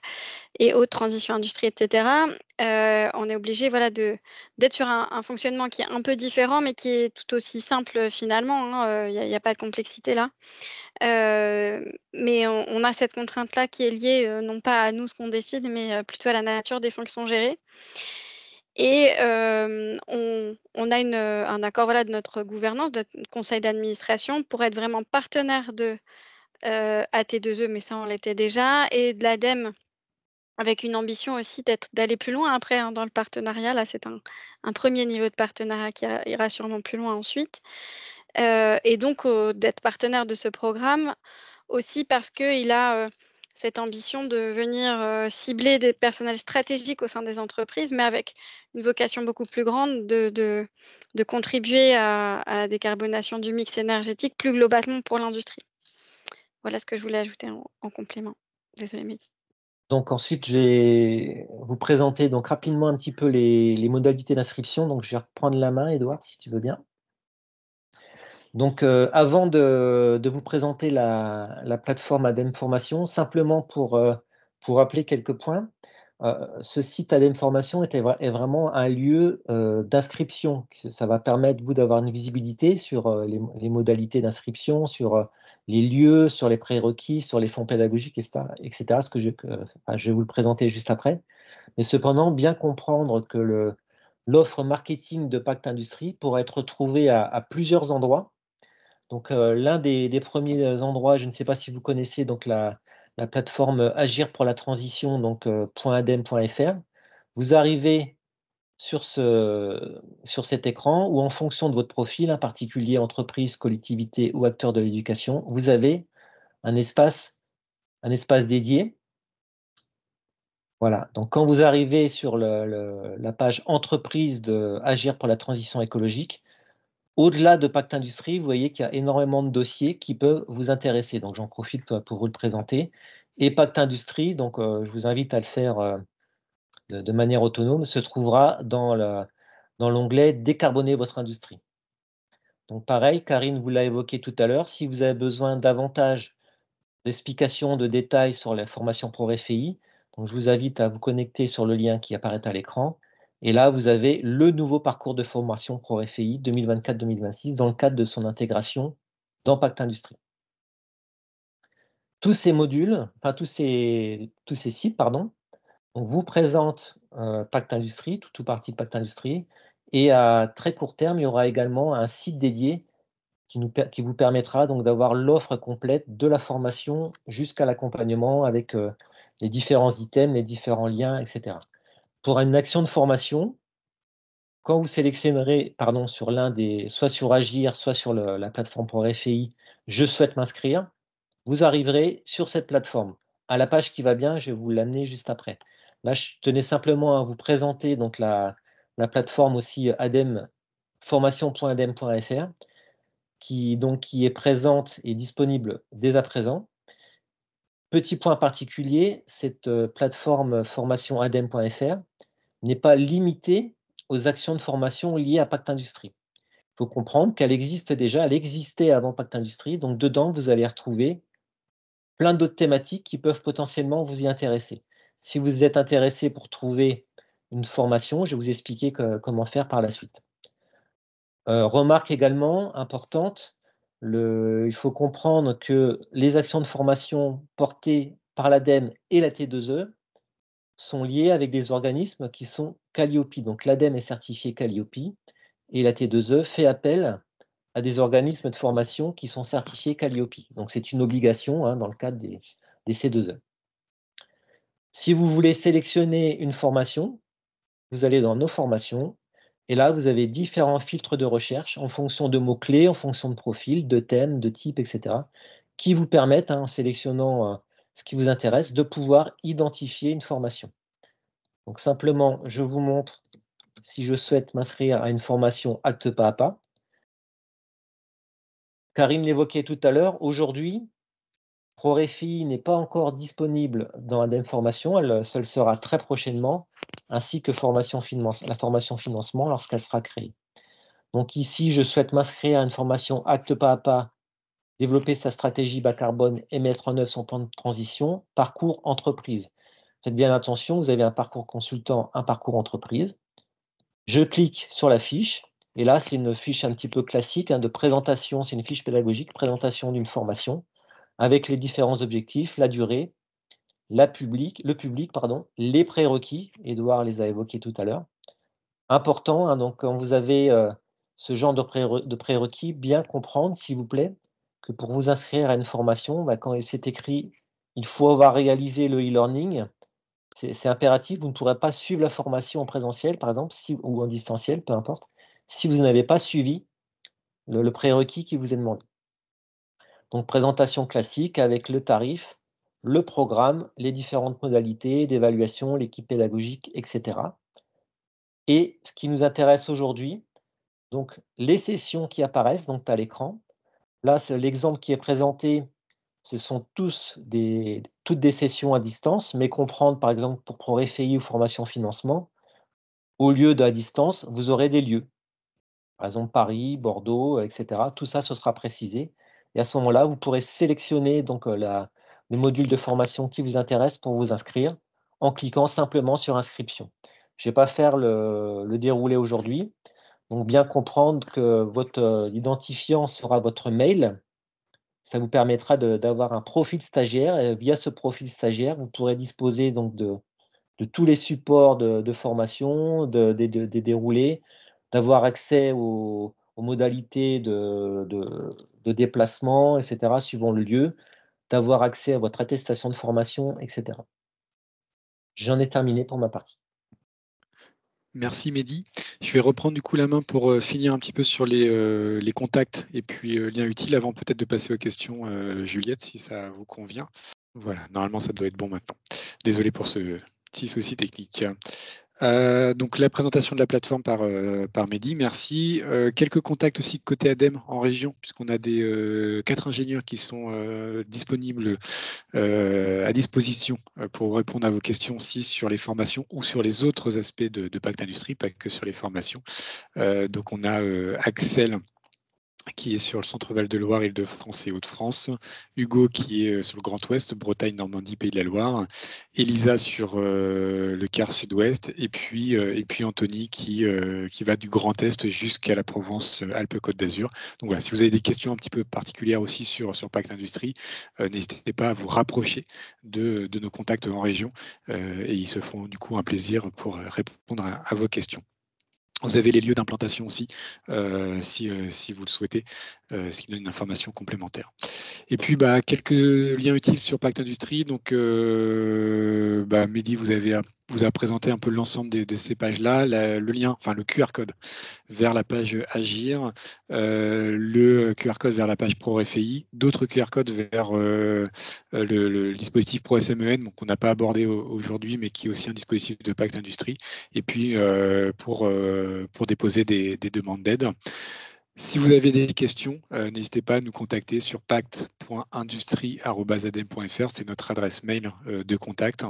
et autres, transition industrie, etc. On est obligé voilà, d'être sur un fonctionnement qui est un peu différent, mais qui est tout aussi simple finalement. Il n'y a pas de complexité là. Mais on a cette contrainte-là qui est liée non pas à nous ce qu'on décide, mais plutôt à la nature des fonds qui sont gérés. Et on a un accord voilà, de notre gouvernance, de notre conseil d'administration pour être vraiment partenaire de AT2E, mais ça on l'était déjà, et de l'ADEME, avec une ambition aussi d'aller plus loin après dans le partenariat. Là, c'est un premier niveau de partenariat qui ira sûrement plus loin ensuite. Et donc d'être partenaire de ce programme aussi parce qu'il a cette ambition de venir cibler des personnels stratégiques au sein des entreprises, mais avec une vocation beaucoup plus grande de contribuer à la décarbonation du mix énergétique plus globalement pour l'industrie. Voilà ce que je voulais ajouter en complément. Désolée, Mehdi. Donc ensuite, je vais vous présenter donc rapidement un petit peu les modalités d'inscription. Donc je vais reprendre la main, Edouard, si tu veux bien. Donc avant de vous présenter la plateforme ADEME Formation, simplement pour rappeler quelques points, ce site ADEME Formation est vraiment un lieu d'inscription. Ça va permettre, vous, d'avoir une visibilité sur les modalités d'inscription, sur les lieux, sur les prérequis, sur les fonds pédagogiques, etc. Ce que je vais vous le présenter juste après. Mais cependant, bien comprendre que l'offre marketing de Pacte Industrie pourra être trouvée à plusieurs endroits. Donc, l'un des premiers endroits, je ne sais pas si vous connaissez donc la plateforme Agir pour la transition, donc .adem.fr. Vous arrivez sur cet écran où, en fonction de votre profil, un particulier, entreprise, collectivité ou acteur de l'éducation, vous avez un espace dédié. Voilà, donc quand vous arrivez sur la page entreprise de Agir pour la transition écologique, au-delà de Pacte Industrie, vous voyez qu'il y a énormément de dossiers qui peuvent vous intéresser. Donc, j'en profite pour vous le présenter. Et Pacte Industrie, donc je vous invite à le faire de manière autonome, se trouvera dans l'onglet Décarboner votre industrie. Donc, pareil, Karine vous l'a évoqué tout à l'heure, si vous avez besoin davantage d'explications, de détails sur la formation ProRFI, donc je vous invite à vous connecter sur le lien qui apparaît à l'écran. Et là, vous avez le nouveau parcours de formation ProRFI 2024-2026 dans le cadre de son intégration dans Pacte Industrie. Tous ces modules, enfin tous ces sites, pardon, donc vous présentent Pacte Industrie, tout partie de Pacte Industrie. Et à très court terme, il y aura également un site dédié qui vous permettra donc d'avoir l'offre complète de la formation jusqu'à l'accompagnement avec les différents items, les différents liens, etc. Pour une action de formation, quand vous sélectionnerez, sur l'un des, soit sur Agir, soit sur la plateforme pour FEI, je souhaite m'inscrire, vous arriverez sur cette plateforme. À la page qui va bien, je vais vous l'amener juste après. Là, je tenais simplement à vous présenter donc la plateforme aussi ADEME, formation.adem.fr, qui est présente et disponible dès à présent. Petit point particulier, cette plateforme formation adem.fr n'est pas limitée aux actions de formation liées à Pacte Industrie. Il faut comprendre qu'elle existe déjà, elle existait avant Pacte Industrie, donc dedans, vous allez retrouver plein d'autres thématiques qui peuvent potentiellement vous y intéresser. Si vous êtes intéressé pour trouver une formation, je vais vous expliquer comment faire par la suite. Remarque également importante, il faut comprendre que les actions de formation portées par l'ADEME et la T2E sont liées avec des organismes qui sont Calliope. Donc l'ADEME est certifié Calliope et la T2E fait appel à des organismes de formation qui sont certifiés Calliope. Donc c'est une obligation dans le cadre des C2E. Si vous voulez sélectionner une formation, vous allez dans nos formations et là, vous avez différents filtres de recherche en fonction de mots-clés, en fonction de profils, de thèmes, de types, etc., qui vous permettent, en sélectionnant ce qui vous intéresse, de pouvoir identifier une formation. Donc simplement, je vous montre si je souhaite m'inscrire à une formation acte pas à pas. Karim l'évoquait tout à l'heure, aujourd'hui, ProRefi n'est pas encore disponible dans ADEME Formation, elle seule sera très prochainement, ainsi que la formation financement lorsqu'elle sera créée. Donc ici, je souhaite m'inscrire à une formation acte pas à pas, développer sa stratégie bas carbone et mettre en œuvre son plan de transition, parcours entreprise. Faites bien attention, vous avez un parcours consultant, un parcours entreprise. Je clique sur la fiche, et là, c'est une fiche un petit peu classique de présentation, c'est une fiche pédagogique, présentation d'une formation, avec les différents objectifs, la durée, le public, les prérequis, Édouard les a évoqués tout à l'heure. Important, donc quand vous avez ce genre de prérequis, bien comprendre, s'il vous plaît, que pour vous inscrire à une formation, quand c'est écrit « il faut avoir réalisé le e-learning », c'est impératif, vous ne pourrez pas suivre la formation en présentiel, par exemple, ou en distanciel, peu importe, si vous n'avez pas suivi le prérequis qui vous est demandé. Donc, présentation classique avec le tarif, le programme, les différentes modalités d'évaluation, l'équipe pédagogique, etc. Et ce qui nous intéresse aujourd'hui, donc les sessions qui apparaissent donc à l'écran. Là, c'est l'exemple qui est présenté, ce sont toutes des sessions à distance, mais comprendre, par exemple, pour ProRefi ou formation financement, au lieu de la distance, vous aurez des lieux. Par exemple, Paris, Bordeaux, etc. Tout ça, ce sera précisé. Et à ce moment-là, vous pourrez sélectionner donc, les modules de formation qui vous intéressent pour vous inscrire en cliquant simplement sur inscription. Je ne vais pas faire le déroulé aujourd'hui. Donc, bien comprendre que votre identifiant sera votre mail. Ça vous permettra d'avoir un profil stagiaire. Et via ce profil stagiaire, vous pourrez disposer donc de tous les supports de formation, des déroulés, d'avoir accès aux modalités de déplacement, etc., suivant le lieu, d'avoir accès à votre attestation de formation, etc. J'en ai terminé pour ma partie. Merci Mehdi. Je vais reprendre du coup la main pour finir un petit peu sur les contacts et puis liens utiles avant peut-être de passer aux questions, Juliette, si ça vous convient. Voilà, normalement ça doit être bon maintenant. Désolé pour ce petit souci technique. Donc la présentation de la plateforme par Mehdi, merci. Quelques contacts aussi côté ADEME en région, puisqu'on a 4 ingénieurs qui sont disponibles à disposition pour répondre à vos questions aussi sur les formations ou sur les autres aspects de Pacte Industrie, pas que sur les formations. Donc on a Axel qui est sur le centre Val de Loire, Île-de-France et Hauts-de-France, Hugo qui est sur le Grand Ouest, Bretagne, Normandie, Pays de la Loire, Elisa sur le quart sud-ouest, et puis Anthony qui va du Grand Est jusqu'à la Provence, Alpes-Côte d'Azur. Donc voilà, si vous avez des questions un petit peu particulières aussi sur Pacte Industrie, n'hésitez pas à vous rapprocher de nos contacts en région, et ils se feront du coup un plaisir pour répondre à vos questions. Vous avez les lieux d'implantation aussi, si vous le souhaitez, ce qui donne une information complémentaire. Et puis, quelques liens utiles sur Pacte Industrie. Donc, Mehdi vous a présenté un peu l'ensemble de ces pages-là. Le lien, enfin le QR code vers la page Agir, le QR code vers la page ProRFI, d'autres QR codes vers le dispositif ProSMEN, qu'on n'a pas abordé aujourd'hui, mais qui est aussi un dispositif de Pacte Industrie. Et puis, pour déposer des demandes d'aide. Si vous avez des questions, n'hésitez pas à nous contacter sur pacte.industrie@adem.fr. C'est notre adresse mail de contact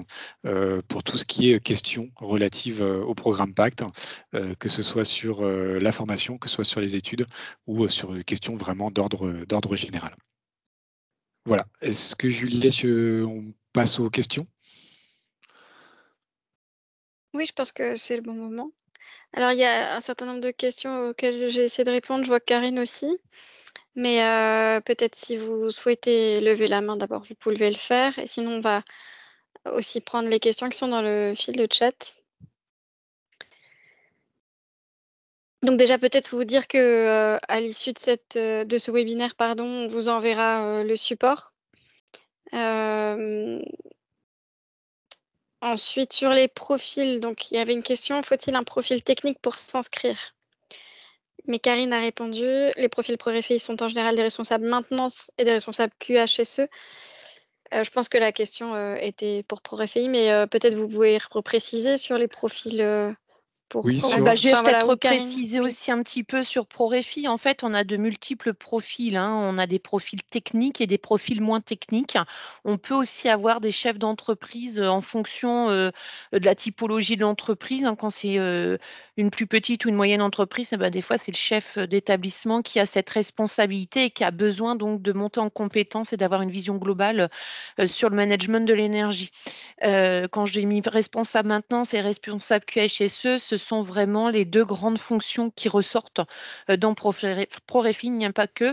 pour tout ce qui est questions relatives au programme Pacte, que ce soit sur la formation, que ce soit sur les études ou sur des questions vraiment d'ordre général. Voilà. Est-ce que Juliette, on passe aux questions? Oui, je pense que c'est le bon moment. Alors, il y a un certain nombre de questions auxquelles j'ai essayé de répondre. Je vois Karine aussi. Mais peut-être si vous souhaitez lever la main d'abord, vous pouvez le faire. Et sinon, on va aussi prendre les questions qui sont dans le fil de chat. Donc déjà, peut-être vous dire que à l'issue de ce webinaire, on vous enverra le support. Ensuite, sur les profils, donc il y avait une question, faut-il un profil technique pour s'inscrire? Mais Karine a répondu, les profils ProRFI sont en général des responsables maintenance et des responsables QHSE. Je pense que la question était pour ProRFI, mais peut-être vous pouvez repréciser sur les profils pour Oui, Pro. sur- Je vais Enfin, voilà, peut-être ou Karine, préciser oui. aussi un petit peu sur ProRFI. En fait, on a de multiples profils, hein. On a des profils techniques et des profils moins techniques. On peut aussi avoir des chefs d'entreprise en fonction de la typologie de l'entreprise, hein. Quand c'est une plus petite ou une moyenne entreprise, des fois, c'est le chef d'établissement qui a cette responsabilité et qui a besoin donc de monter en compétence et d'avoir une vision globale sur le management de l'énergie. Quand j'ai mis responsable maintenance et responsable QHSE, ce sont vraiment les deux grandes fonctions qui ressortent dans ProRFI, il n'y a pas que.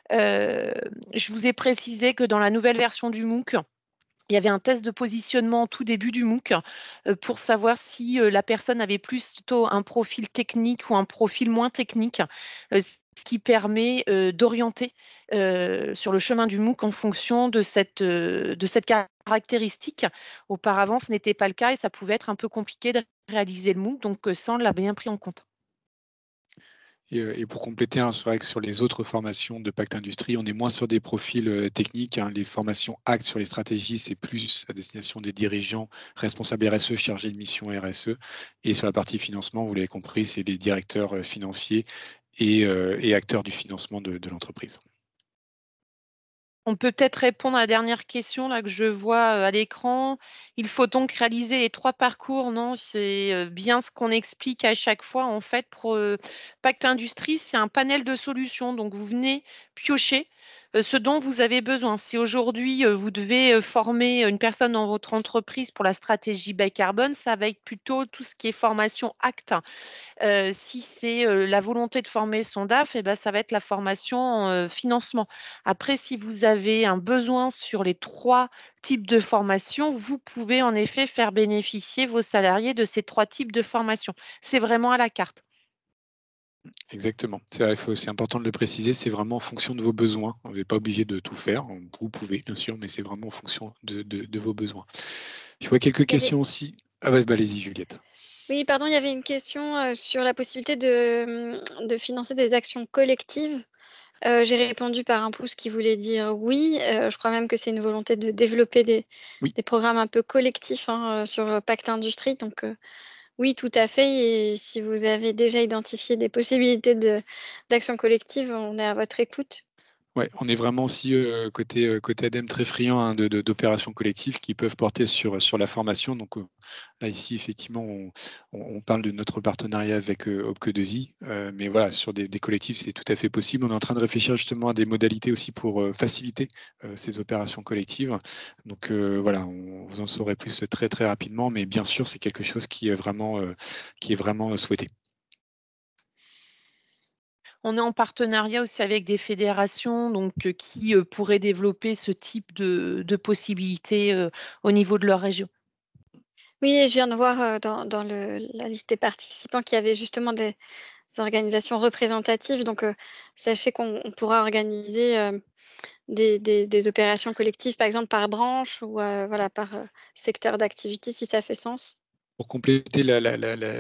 Je vous ai précisé que dans la nouvelle version du MOOC, il y avait un test de positionnement au tout début du MOOC pour savoir si la personne avait plutôt un profil technique ou un profil moins technique, ce qui permet d'orienter sur le chemin du MOOC en fonction de cette caractéristique. Auparavant, ce n'était pas le cas et ça pouvait être un peu compliqué de réaliser le MOOC, donc ça, on l'a bien pris en compte. Et pour compléter, c'est vrai que sur les autres formations de Pacte Industrie, on est moins sur des profils techniques. Les formations actes sur les stratégies, c'est plus à destination des dirigeants responsables RSE, chargés de mission RSE. Et sur la partie financement, vous l'avez compris, c'est les directeurs financiers et acteurs du financement de l'entreprise. On peut peut-être répondre à la dernière question là, que je vois à l'écran. Il faut donc réaliser les 3 parcours. Non, c'est bien ce qu'on explique à chaque fois. En fait, Pacte Industrie, c'est un panel de solutions. Donc, vous venez piocher ce dont vous avez besoin. Si aujourd'hui, vous devez former une personne dans votre entreprise pour la stratégie bas carbone, ça va être plutôt tout ce qui est formation acte. Si c'est la volonté de former son DAF, ça va être la formation financement. Après, si vous avez un besoin sur les 3 types de formation, vous pouvez en effet faire bénéficier vos salariés de ces 3 types de formation. C'est vraiment à la carte. Exactement. C'est important de le préciser, c'est vraiment en fonction de vos besoins. Vous n'êtes pas obligé de tout faire. Vous pouvez, bien sûr, mais c'est vraiment en fonction de vos besoins. Je vois quelques questions aussi. Allez-y, Juliette. Oui, pardon, il y avait une question sur la possibilité de financer des actions collectives. J'ai répondu par un pouce qui voulait dire oui. Je crois même que c'est une volonté de développer des programmes un peu collectifs sur Pacte Industrie. Donc oui, tout à fait. Et si vous avez déjà identifié des possibilités d'action collective, on est à votre écoute. Ouais, on est vraiment aussi côté ADEME très friand d'opérations collectives qui peuvent porter sur la formation. Donc là, ici, effectivement, on parle de notre partenariat avec OPCE2I, mais voilà, sur des collectifs, c'est tout à fait possible. On est en train de réfléchir justement à des modalités aussi pour faciliter ces opérations collectives. Donc voilà, vous en saurez plus très très rapidement, mais bien sûr, c'est quelque chose qui est vraiment souhaité. On est en partenariat aussi avec des fédérations donc, qui pourraient développer ce type de possibilités au niveau de leur région. Oui, je viens de voir dans la liste des participants qu'il y avait justement des organisations représentatives. Donc, sachez qu'on pourra organiser des opérations collectives, par exemple par branche ou voilà, par secteur d'activité, si ça fait sens. Pour compléter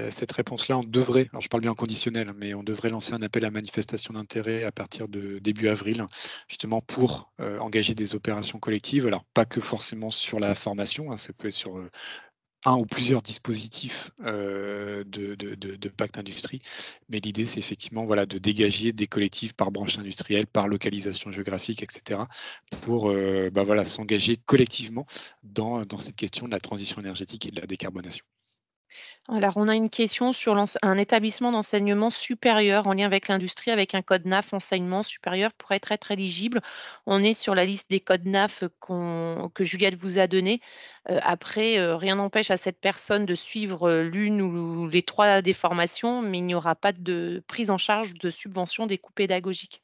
cette réponse-là, on devrait, alors je parle bien en conditionnel, hein, mais on devrait lancer un appel à manifestation d'intérêt à partir de début avril, justement pour engager des opérations collectives. Alors, pas que forcément sur la formation, hein, ça peut être sur un ou plusieurs dispositifs de pacte industrie, mais l'idée, c'est effectivement voilà, de dégager des collectifs par branche industrielle, par localisation géographique, etc., pour voilà, s'engager collectivement dans cette question de la transition énergétique et de la décarbonation. Alors, on a une question sur un établissement d'enseignement supérieur en lien avec l'industrie, avec un code NAF enseignement supérieur pour être éligible. On est sur la liste des codes NAF que Juliette vous a donné. Après, rien n'empêche à cette personne de suivre l'une ou les trois des formations, mais il n'y aura pas de prise en charge de subvention des coûts pédagogiques.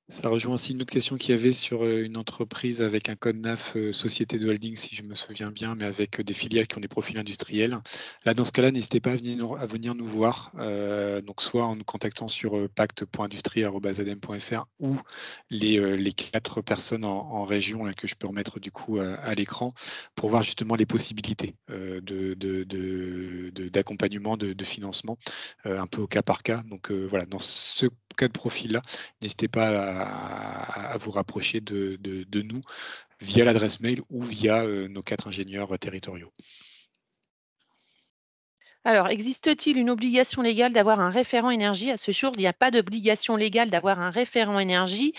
Ça rejoint aussi une autre question qu'il y avait sur une entreprise avec un code NAF, société de holding, si je me souviens bien, mais avec des filiales qui ont des profils industriels. Là, dans ce cas-là, n'hésitez pas à venir nous voir, donc soit en nous contactant sur pacte.industrie@adem.fr ou les 4 personnes en région là, que je peux remettre du coup à l'écran pour voir justement les possibilités d'accompagnement, de financement, un peu au cas par cas. Donc voilà, dans ce cas de profil-là, n'hésitez pas à vous rapprocher de nous via l'adresse mail ou via nos 4 ingénieurs territoriaux. Alors, existe-t-il une obligation légale d'avoir un référent énergie? À ce jour, il n'y a pas d'obligation légale d'avoir un référent énergie.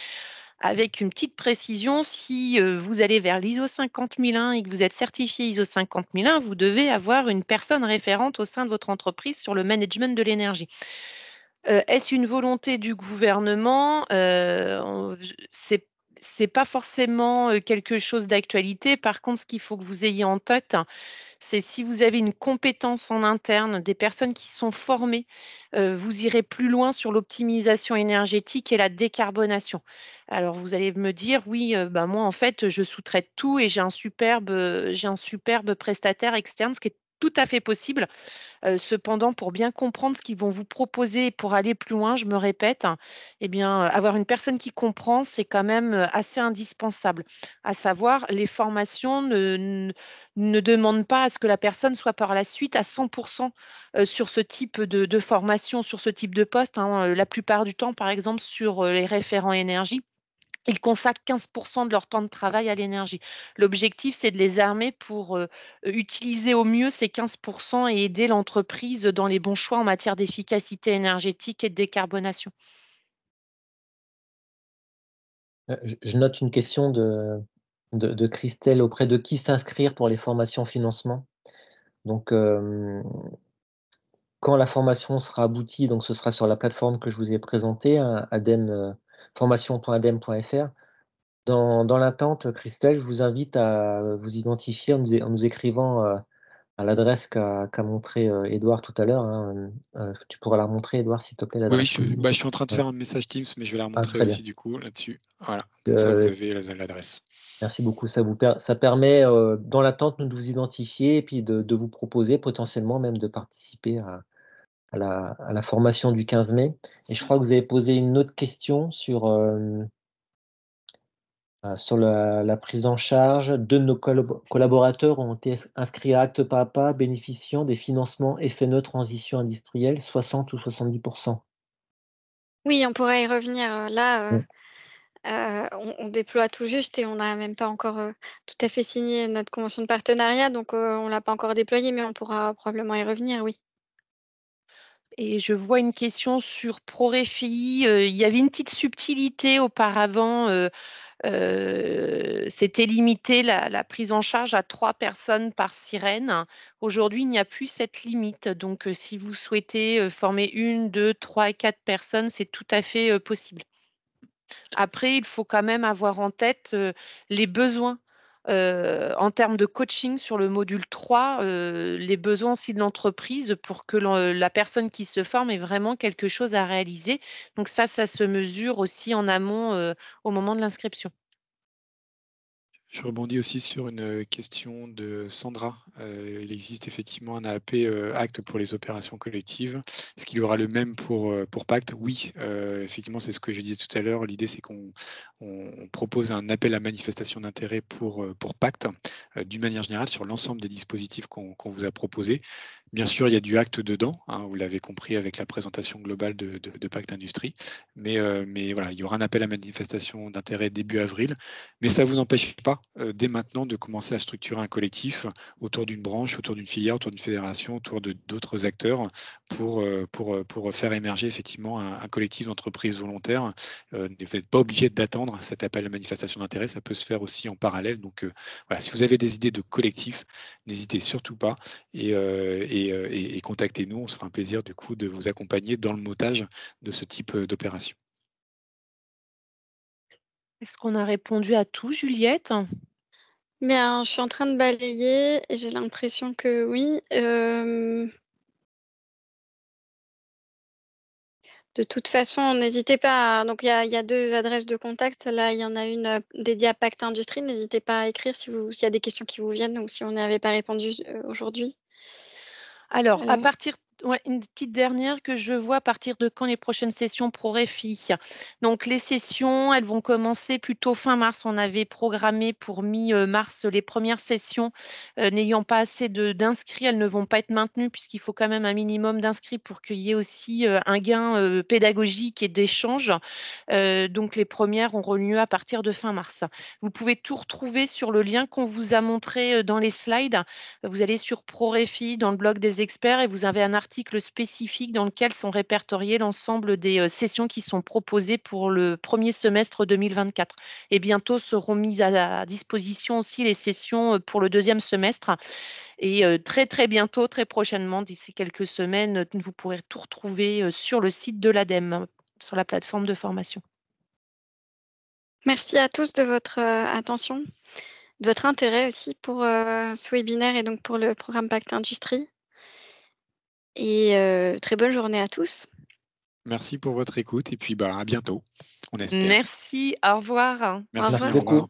Avec une petite précision, si vous allez vers l'ISO 50001 et que vous êtes certifié ISO 50001, vous devez avoir une personne référente au sein de votre entreprise sur le management de l'énergie. Est-ce une volonté du gouvernement? C'est pas forcément quelque chose d'actualité. Par contre, ce qu'il faut que vous ayez en tête, c'est si vous avez une compétence en interne, des personnes qui sont formées, vous irez plus loin sur l'optimisation énergétique et la décarbonation. Alors vous allez me dire: «Oui, bah, moi en fait, je sous-traite tout et j'ai un superbe prestataire externe», ce qui est tout à fait possible. Cependant, pour bien comprendre ce qu'ils vont vous proposer et pour aller plus loin, je me répète, hein, eh bien, avoir une personne qui comprend, c'est quand même, assez indispensable. À savoir, les formations ne demandent pas à ce que la personne soit par la suite à 100 sur ce type de formation, sur ce type de poste, hein. La plupart du temps, par exemple, sur, les référents énergie, ils consacrent 15 de leur temps de travail à l'énergie. L'objectif, c'est de les armer pour, utiliser au mieux ces 15 et aider l'entreprise dans les bons choix en matière d'efficacité énergétique et de décarbonation. Je note une question de Christelle: auprès de qui s'inscrire pour les formations financement? Donc, quand la formation sera aboutie, donc ce sera sur la plateforme que je vous ai présentée, hein, Adem, formation.adem.fr. Dans l'attente, Christelle, je vous invite à vous identifier en nous écrivant, à l'adresse qu'a montré, Édouard tout à l'heure, hein, tu pourras la remontrer, Édouard, s'il te plaît, Oui, l'adresse je suis en train de Ouais. faire un message Teams, mais je vais la remontrer Très bien. aussi du coup là-dessus. Voilà, comme ça vous avez l'adresse. Merci beaucoup. Ça permet, dans l'attente, nous, de vous identifier et puis de vous proposer potentiellement même de participer à la formation du 15 mai. Et je crois que vous avez posé une autre question sur la prise en charge. 2 de nos collaborateurs ont été inscrits à Acte pas à pas, bénéficiant des financements FNE Transition industrielle, 60 ou 70 Oui, on pourra y revenir, là, Mmh. on déploie tout juste et on n'a même pas encore, tout à fait signé notre convention de partenariat, donc on l'a pas encore déployé, mais on pourra probablement y revenir, oui. Et je vois une question sur ProRéfI. Il y avait une petite subtilité auparavant, c'était limité la prise en charge à 3 personnes par sirène. Aujourd'hui, il n'y a plus cette limite. Donc, si vous souhaitez, former 1, 2, 3 et 4 personnes, c'est tout à fait, possible. Après, il faut quand même avoir en tête, les besoins, en termes de coaching sur le module 3, les besoins aussi de l'entreprise pour que la personne qui se forme ait vraiment quelque chose à réaliser. Donc ça se mesure aussi en amont, au moment de l'inscription. Je rebondis aussi sur une question de Sandra. Il existe effectivement un AAP acte pour les opérations collectives. Est-ce qu'il y aura le même pour Pacte? Oui, effectivement, c'est ce que je disais tout à l'heure. L'idée, c'est qu'on propose un appel à manifestation d'intérêt pour Pacte, d'une manière générale, sur l'ensemble des dispositifs qu'on vous a proposés. Bien sûr, il y a du acte dedans, hein, vous l'avez compris avec la présentation globale de Pacte Industrie, mais voilà, il y aura un appel à manifestation d'intérêt début avril, mais ça ne vous empêche pas dès maintenant de commencer à structurer un collectif autour d'une branche, autour d'une filière, autour d'une fédération, autour d'autres acteurs pour faire émerger effectivement un collectif d'entreprises volontaires. Vous n'êtes pas obligé d'attendre cet appel à manifestation d'intérêt, ça peut se faire aussi en parallèle. Donc voilà, si vous avez des idées de collectif, n'hésitez surtout pas et contactez-nous, on se fera un plaisir du coup de vous accompagner dans le montage de ce type d'opération. Est-ce qu'on a répondu à tout, Juliette? Bien, je suis en train de balayer et j'ai l'impression que oui. De toute façon, n'hésitez pas. Donc, il y a 2 adresses de contact. Là, il y en a une dédiée à Pacte Industrie. N'hésitez pas à écrire s'il y a des questions qui vous viennent ou si on n'avait pas répondu aujourd'hui. Alors, à partir, ouais, une petite dernière que je vois, à partir de quand les prochaines sessions ProRéfi? Donc, les sessions, elles vont commencer plutôt fin mars. On avait programmé pour mi-mars les premières sessions. N'ayant pas assez d'inscrits, elles ne vont pas être maintenues puisqu'il faut quand même un minimum d'inscrits pour qu'il y ait aussi un gain pédagogique et d'échange. Donc, les premières auront lieu à partir de fin mars. Vous pouvez tout retrouver sur le lien qu'on vous a montré dans les slides. Vous allez sur ProRéfi dans le blog des experts et vous avez un article spécifique dans lequel sont répertoriées l'ensemble des sessions qui sont proposées pour le premier semestre 2024. Et bientôt seront mises à disposition aussi les sessions pour le deuxième semestre. Et très, très bientôt, très prochainement, d'ici quelques semaines, vous pourrez tout retrouver sur le site de l'ADEME, sur la plateforme de formation. Merci à tous de votre attention, de votre intérêt aussi pour ce webinaire et donc pour le programme Pacte Industrie. Et très bonne journée à tous. Merci pour votre écoute et puis à bientôt, on espère. Merci, au revoir. Merci, Merci au beaucoup. revoir.